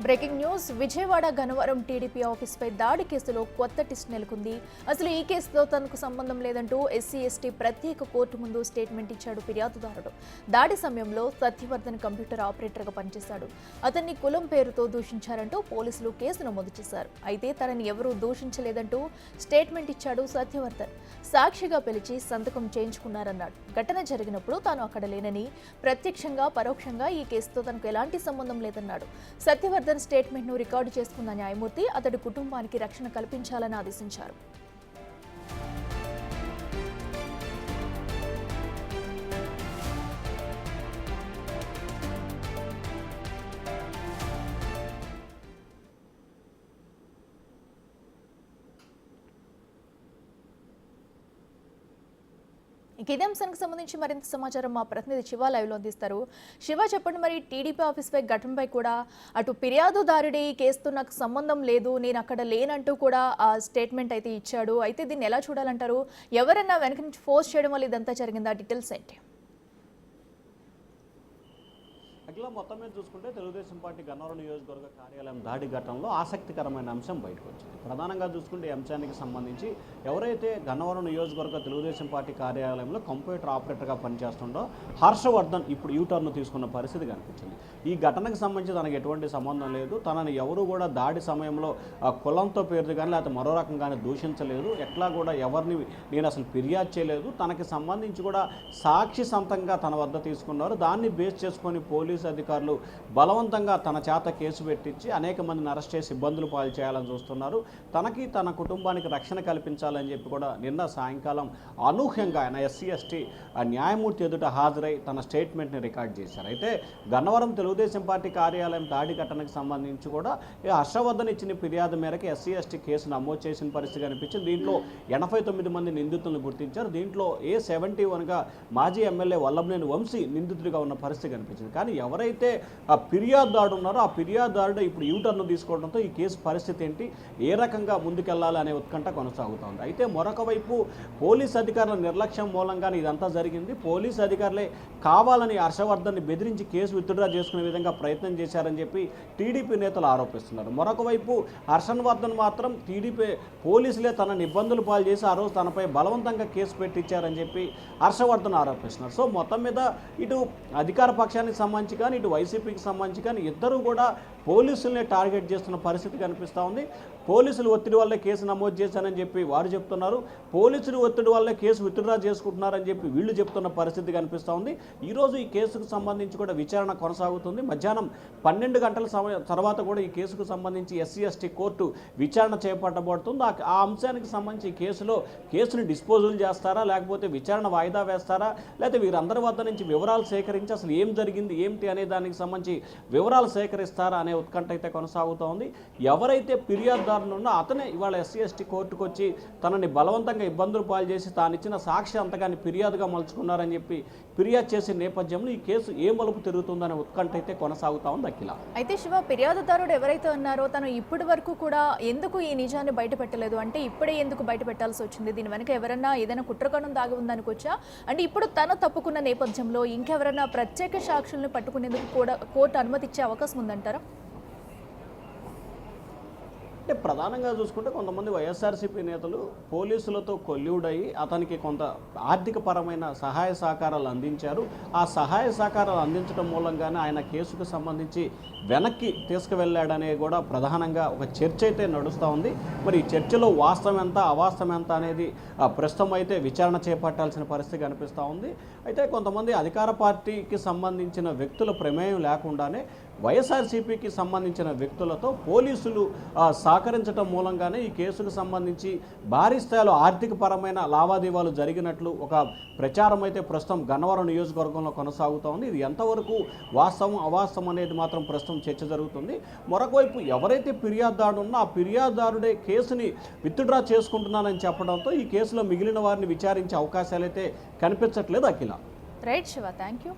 Breaking news Vijayawada Gannavaram TDP ఆఫీస్పై దాడి కేసులో కొత్త ట్విస్ట్ నెలకొంది. అసలు ఈ కేసుతో తనకు సంబంధం లేదంటూ ఎస్సీ ఎస్టీ ప్రత్యేక కోర్టు ముందు స్టేట్మెంట్ ఇచ్చాడు ఫిర్యాదుదారుడు. దాడి సమయంలో సత్యవర్ధన్ కంప్యూటర్ ఆపరేటర్గా పనిచేశాడు. అతన్ని కులం పేరుతో దూషించారంటూ పోలీసులు కేసు నమోదు చేశారు. అయితే తనని ఎవరూ దూషించలేదంటూ స్టేట్మెంట్ ఇచ్చాడు సత్యవర్ధన్. సాక్షిగా పిలిచి సంతకం చేయించుకున్నారన్నాడు. ఘటన జరిగినప్పుడు తాను అక్కడ లేనని, ప్రత్యక్షంగా పరోక్షంగా ఈ కేసుతో తనకు ఎలాంటి సంబంధం లేదన్నాడు. సత్యవర్ధన్ స్టేట్మెంట్ ను రికార్డు చేసుకున్న న్యాయమూర్తి అతడి కుటుంబానికి రక్షణ కల్పించాలని ఆదేశించారు. ఇదే అంశానికి సంబంధించి మరింత సమాచారం మా ప్రతినిధి శివ లైవ్ లో అందిస్తారు. శివ, చెప్పండి, మరి టీడీపీ ఆఫీస్ పై ఘటనపై కూడా అటు ఫిర్యాదుదారుడి కేసుతో నాకు సంబంధం లేదు, నేను అక్కడ లేనంటూ కూడా ఆ స్టేట్మెంట్ అయితే ఇచ్చాడు. అయితే దీన్ని ఎలా చూడాలంటారు? ఎవరన్నా వెనక నుంచి ఫోర్స్ చేయడం వల్ల ఇదంతా జరిగిందా? డీటెయిల్స్ ఏంటి? అట్లా మొత్తం మీద చూసుకుంటే తెలుగుదేశం పార్టీ గన్నవరం నియోజకవర్గ కార్యాలయం దాడి ఘటనలో ఆసక్తికరమైన అంశం బయటకు వచ్చింది. ప్రధానంగా చూసుకుంటే ఈ అంశానికి సంబంధించి ఎవరైతే గన్నవరం నియోజకవర్గ తెలుగుదేశం పార్టీ కార్యాలయంలో కంప్యూటర్ ఆపరేటర్గా పనిచేస్తుండో హర్షవర్ధన్ ఇప్పుడు యూటర్న్ తీసుకున్న పరిస్థితి కనిపించింది. ఈ ఘటనకు సంబంధించి తనకు ఎటువంటి సంబంధం లేదు, తనని ఎవరు కూడా దాడి సమయంలో కులంతో పేరుతో కానీ లేకపోతే మరో రకంగానే దూషించలేదు, ఎట్లా కూడా ఎవరిని నేను అసలు ఫిర్యాదు చేయలేదు, తనకి సంబంధించి కూడా సాక్షి సంతంగా తన వద్ద తీసుకున్నారు. దాన్ని బేస్ చేసుకొని పోలీసు అధికారులు బలవంతంగా తన చేత కేసు పెట్టించి అనేక మందిని అరెస్ట్ చేసి ఇబ్బందులు పాలు చేయాలని చూస్తున్నారు. తనకి తన కుటుంబానికి రక్షణ కల్పించాలని చెప్పి కూడా నిన్న సాయంకాలం అనూహ్యంగా ఆయన ఎస్సీ ఎస్టీ న్యాయమూర్తి ఎదుట హాజరై తన స్టేట్మెంట్ని రికార్డ్ చేశారు. అయితే గన్నవరం తెలుగుదేశం పార్టీ కార్యాలయం దాడి ఘటనకు సంబంధించి కూడా హర్షవర్ధన్ ఇచ్చిన ఫిర్యాదు మేరకు ఎస్సీ ఎస్టీ కేసు నమోదు చేసిన పరిస్థితి కనిపించింది. దీంట్లో 89 మంది నిందితులను గుర్తించారు. దీంట్లో A71గా మాజీ ఎమ్మెల్యే వల్లభనేని వంశీ నిందితుడిగా ఉన్న పరిస్థితి కనిపించింది. కానీ ఎవరైతే ఆ ఫిర్యాదుదారుడు ఉన్నారో ఆ ఫిర్యాదుదారుడు ఇప్పుడు యూటర్న్ తీసుకోవడంతో ఈ కేసు పరిస్థితి ఏంటి, ఏ రకంగా ముందుకెళ్లాలి అనే ఉత్కంఠ కొనసాగుతోంది. అయితే మరొక వైపు పోలీస్ అధికారుల నిర్లక్ష్యం మూలంగానే ఇదంతా జరిగింది. పోలీస్ అధికారులే కావాలని హర్షవర్ధన్ని బెదిరించి కేసు విత్డ్రా చేసుకునే విధంగా ప్రయత్నం చేశారని చెప్పి టీడీపీ నేతలు ఆరోపిస్తున్నారు. మరొక వైపు హర్షవర్ధన్ మాత్రం టీడీపీ పోలీసులే తనని ఇబ్బందులు పాలు చేసి ఆ రోజు తనపై బలవంతంగా కేసు పెట్టించారని చెప్పి హర్షవర్ధన్ ఆరోపిస్తున్నారు. సో మొత్తం మీద ఇటు అధికార పక్షానికి సంబంధించి కానీ ఇటు వైసీపీకి సంబంధించి కానీ ఇద్దరు కూడా పోలీసులనే టార్గెట్ చేస్తున్న పరిస్థితి కనిపిస్తూ ఉంది. పోలీసులు ఒత్తిడి వల్లే కేసు నమోదు చేశానని చెప్పి వారు చెప్తున్నారు, పోలీసులు ఒత్తిడి వల్లే కేసు విత్డ్రా చేసుకుంటున్నారని చెప్పి వీళ్ళు చెప్తున్న పరిస్థితి కనిపిస్తూ ఉంది. ఈరోజు ఈ కేసుకు సంబంధించి కూడా విచారణ కొనసాగుతుంది. మధ్యాహ్నం 12 గంటల తర్వాత కూడా ఈ కేసుకు సంబంధించి ఎస్సీ ఎస్టీ కోర్టు విచారణ చేపట్టబడుతుంది. ఆ అంశానికి సంబంధించి కేసుని డిస్పోజల్ చేస్తారా, లేకపోతే విచారణ వాయిదా వేస్తారా, లేకపోతే వీరందరి వద్ద నుంచి వివరాలు సేకరించి అసలు ఏం జరిగింది ఏంటి అనే దానికి సంబంధించి వివరాలు సేకరిస్తారా అనే ఉత్కంఠ అయితే కొనసాగుతూ ఉంది. ఎవరైతే ఫిర్యాదుదారులు ఉన్నా అతనే ఇవాళ ఎస్సీ ఎస్టీ కోర్టుకు వచ్చి తనని బలవంతంగా ఇబ్బందులు పాలు చేసి తానిచ్చిన సాక్షి అంతగాని ఫిర్యాదుగా మలుచుకున్నారని చెప్పి ఫిర్యాదు చేసే నేపథ్యంలో ఈ కేసు ఏ మలుపు తిరుగుతుందనే ఉత్కంఠ అయితే కొనసాగుతా ఉంది. అఖిల, అయితే శివ, ఫిర్యాదుదారుడు ఎవరైతే ఉన్నారో తను ఇప్పటి వరకు కూడా ఎందుకు ఈ నిజాన్ని బయట పెట్టలేదు, అంటే ఇప్పుడే ఎందుకు బయట పెట్టాల్సి వచ్చింది? దీని వెనక ఎవరన్నా ఏదైనా కుట్రకోణం దాగి ఉందనుకోవచ్చా? అంటే ఇప్పుడు తను తప్పుకున్న నేపథ్యంలో ఇంకెవరన్నా ప్రత్యేక సాక్షుల్ని పట్టుకునేందుకు కూడా కోర్టు అనుమతి ఇచ్చే అవకాశం ఉందంటారా? అంటే ప్రధానంగా చూసుకుంటే కొంతమంది వైఎస్ఆర్సీపీ నేతలు పోలీసులతో కొల్యూడయి అతనికి కొంత ఆర్థిక పరమైన సహాయ సహకారాలు అందించారు. ఆ సహాయ సహకారాలు అందించడం మూలంగానే ఆయన కేసుకు సంబంధించి వెనక్కి తీసుకువెళ్ళాడనే కూడా ప్రధానంగా ఒక చర్చ అయితే నడుస్తూ ఉంది. మరి ఈ చర్చలో వాస్తవం ఎంత అవాస్తవం ఎంత అనేది ప్రస్తుతం అయితే విచారణ చేపట్టాల్సిన పరిస్థితి కనిపిస్తూ ఉంది. అయితే కొంతమంది అధికార పార్టీకి సంబంధించిన వ్యక్తుల ప్రమేయం లేకుండానే వైఎస్ఆర్సీపీకి సంబంధించిన వ్యక్తులతో పోలీసులు సహకరించడం మూలంగానే ఈ కేసుకు సంబంధించి భారీ స్థాయిలో ఆర్థిక పరమైన లావాదేవీలు జరిగినట్లు ఒక ప్రచారం అయితే ప్రస్తుతం గన్నవరం నియోజకవర్గంలో కొనసాగుతూ ఉంది. ఇది ఎంతవరకు వాస్తవం అవాస్తవం అనేది మాత్రం ప్రస్తుతం చర్చ జరుగుతుంది. మరొకవైపు ఎవరైతే ఫిర్యాదుదారుడు ఉన్నా ఆ ఫిర్యాదుదారుడే కేసుని విత్డ్రా చేసుకుంటున్నానని చెప్పడంతో ఈ కేసులో మిగిలిన వారిని విచారించే అవకాశాలు అయితే కనిపించట్లేదు. అఖిల, రైట్ శివ, థ్యాంక్ యూ.